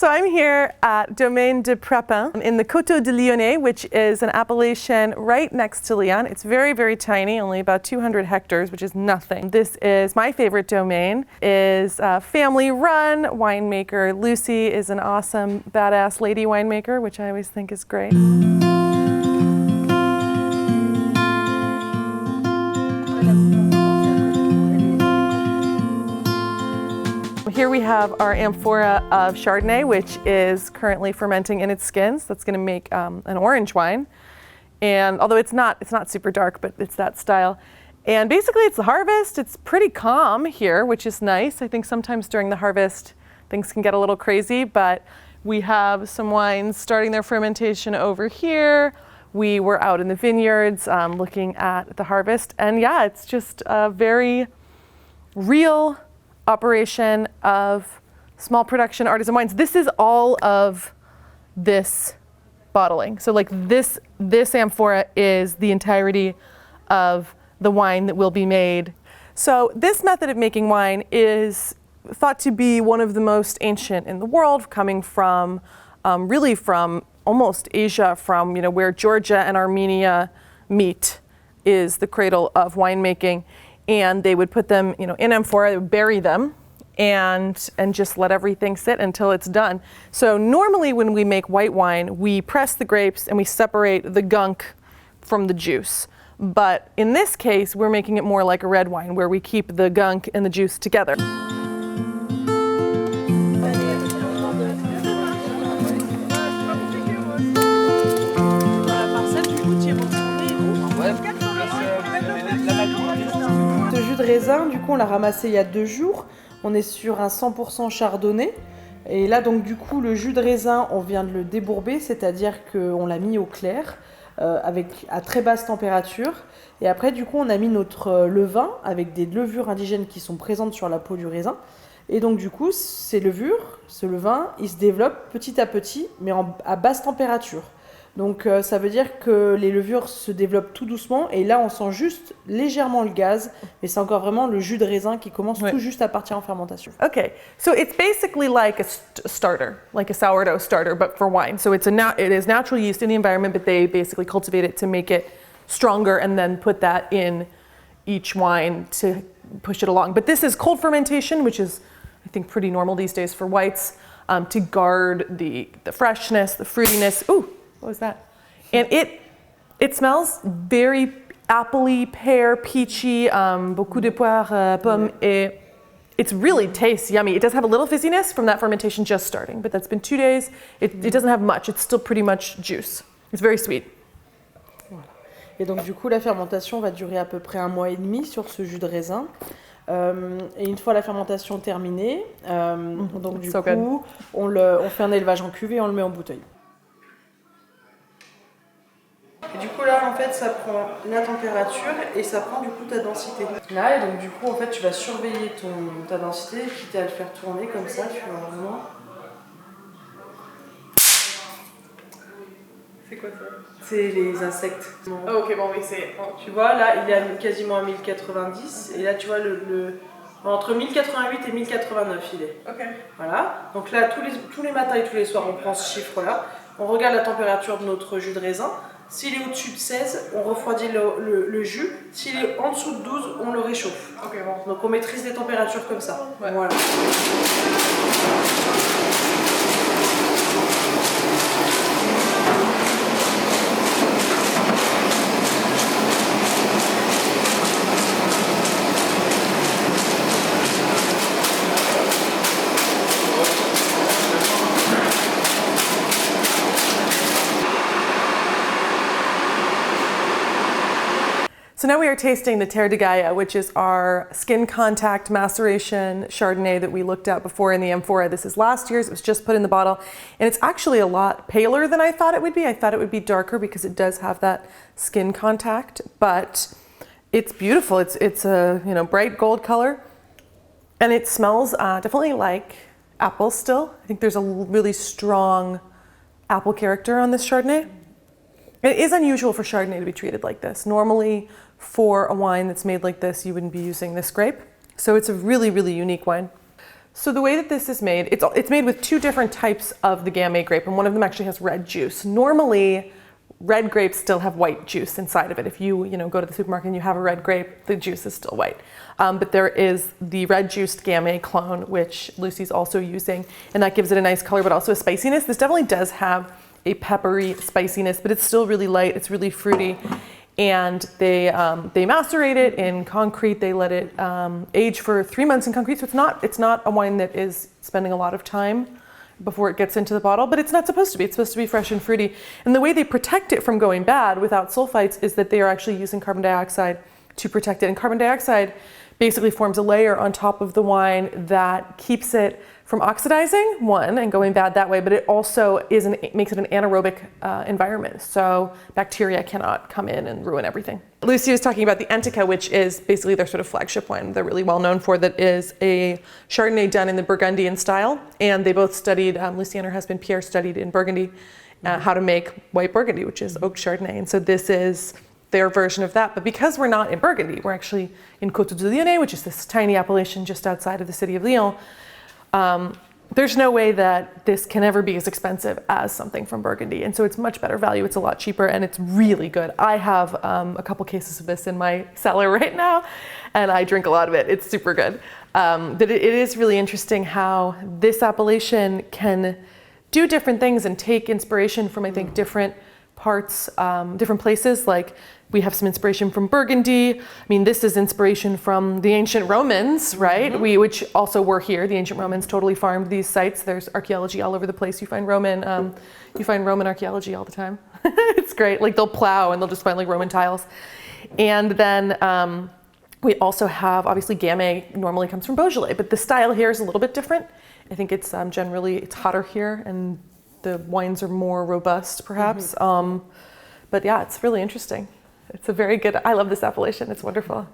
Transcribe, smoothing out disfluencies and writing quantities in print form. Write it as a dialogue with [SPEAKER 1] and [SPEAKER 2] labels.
[SPEAKER 1] So I'm here at Domaine de Prapin in the Coteaux de Lyonnais, which is an appellation right next to Lyon. It's very, very tiny, only about 200 hectares, which is nothing. This is my favorite domain. Is a family-run winemaker. Lucy is an awesome, badass lady winemaker, which I always think is great. Here we have our amphora of Chardonnay, which is currently fermenting in its skins. That's going to make an orange wine. And although it's not super dark, but it's that style. And basically it's the harvest. It's pretty calm here, which is nice. I think sometimes during the harvest things can get a little crazy, but we have some wines starting their fermentation over here. We were out in the vineyards looking at the harvest. And yeah, it's just a very real operation of small production artisan wines. This is all of this bottling. So like this amphora is the entirety of the wine that will be made. So this method of making wine is thought to be one of the most ancient in the world, coming from really from almost Asia, from where Georgia and Armenia meet is the cradle of winemaking. And they would put them, in amphora, they would bury them and just let everything sit until it's done. So normally when we make white wine, we press the grapes and we separate the gunk from the juice. But in this case, we're making it more like a red wine, where we keep the gunk and the juice together.
[SPEAKER 2] Ce jus de raisin, du coup, on l'a ramassé il y a 2 jours. On est sur un 100% chardonnay. Et là, donc, du coup, le jus de raisin, on vient de le débourber, c'est-à-dire qu'on l'a mis au clair, à très basse température. Et après, du coup, on a mis notre levain avec des levures indigènes qui sont présentes sur la peau du raisin. Et donc, du coup, ces levures, ce levain, il se développe petit à petit, mais à basse température. Donc ça veut dire que les levures se développent tout doucement et là on sent juste légèrement le gaz, mais c'est encore vraiment le jus de raisin qui commence tout juste à partir en fermentation.
[SPEAKER 1] Okay, so it's basically like a starter, like a sourdough starter, but for wine. So it is natural yeast in the environment, but they basically cultivate it to make it stronger and then put that in each wine to push it along. But this is cold fermentation, which is I think pretty normal these days for whites, to guard the freshness, the fruitiness. Ooh. What was that? And it smells very appley, pear, peachy, beaucoup de poire, pomme, et it really tastes yummy. It does have a little fizziness from that fermentation just starting, but that's been 2 days. It doesn't have much. It's still pretty much juice. It's very sweet.
[SPEAKER 2] Voilà. Et donc du coup, la fermentation va durer à peu près 1 mois et demi sur ce jus de raisin. Et une fois la fermentation terminée, donc du coup, on fait un élevage en cuve et on le met en bouteille. Et du coup là en fait ça prend la température et ça prend du coup ta densité. Là et donc du coup en fait tu vas surveiller ta densité, quitte à le faire tourner comme ça, tu vois vraiment. C'est quoi ça? C'est les insectes.
[SPEAKER 1] Oh, ok, bon oui c'est...
[SPEAKER 2] Tu vois là il est quasiment à 1090 et là tu vois entre 1088 et 1089 il est.
[SPEAKER 1] Ok.
[SPEAKER 2] Voilà, donc là tous les matins et tous les soirs on prend ce chiffre là, on regarde la température de notre jus de raisin. S'il est au-dessus de 16, on refroidit le jus. S'il est en dessous de 12, on le réchauffe.
[SPEAKER 1] Okay, bon.
[SPEAKER 2] Donc on maîtrise les températures comme ça.
[SPEAKER 1] Ouais.
[SPEAKER 2] Voilà.
[SPEAKER 1] So now we are tasting the Terre de Gaia, which is our skin contact maceration Chardonnay that we looked at before in the amphora. This is last year's, it was just put in the bottle. And it's actually a lot paler than I thought it would be. I thought it would be darker because it does have that skin contact, but it's beautiful. It's a bright gold color. And it smells definitely like apple still. I think there's a really strong apple character on this Chardonnay. It is unusual for Chardonnay to be treated like this. Normally, for a wine that's made like this, you wouldn't be using this grape. So it's a really, really unique wine. So the way that this is made, it's made with two different types of the Gamay grape, and one of them actually has red juice. Normally, red grapes still have white juice inside of it. If you go to the supermarket and you have a red grape, the juice is still white. But there is the red juiced Gamay clone, which Lucy's also using, and that gives it a nice color, but also a spiciness. This definitely does have a peppery spiciness, but it's still really light. It's really fruity. And they macerate it in concrete. They let it age for 3 months in concrete. So it's not a wine that is spending a lot of time before it gets into the bottle, but it's not supposed to be. It's supposed to be fresh and fruity. And the way they protect it from going bad without sulfites is that they are actually using carbon dioxide to protect it. And carbon dioxide basically forms a layer on top of the wine that keeps it from oxidizing, one, and going bad that way, but it also makes it an anaerobic environment. So bacteria cannot come in and ruin everything. Lucy was talking about the Entica, which is basically their sort of flagship wine they're really well known for, that is a Chardonnay done in the Burgundian style. And they both studied, Lucy and her husband Pierre studied in Burgundy how to make white Burgundy, which is oak Chardonnay. And so this is their version of that. But because we're not in Burgundy, we're actually in Coteaux, Lyonnais, which is this tiny appellation just outside of the city of Lyon. There's no way that this can ever be as expensive as something from Burgundy. And so it's much better value. It's a lot cheaper and it's really good. I have a couple cases of this in my cellar right now and I drink a lot of it. It's super good. But it is really interesting how this appellation can do different things and take inspiration from, I think, different parts, different places. Like we have some inspiration from Burgundy. I mean, this is inspiration from the ancient Romans, right? Which also were here. The ancient Romans totally farmed these sites. There's archaeology all over the place. You find Roman archaeology all the time. It's great. Like they'll plow and they'll just find like Roman tiles. And then we also have, obviously Gamay normally comes from Beaujolais, but the style here is a little bit different. I think it's it's hotter here and the wines are more robust perhaps. But yeah, it's really interesting. It's a very good, I love this appellation. It's wonderful.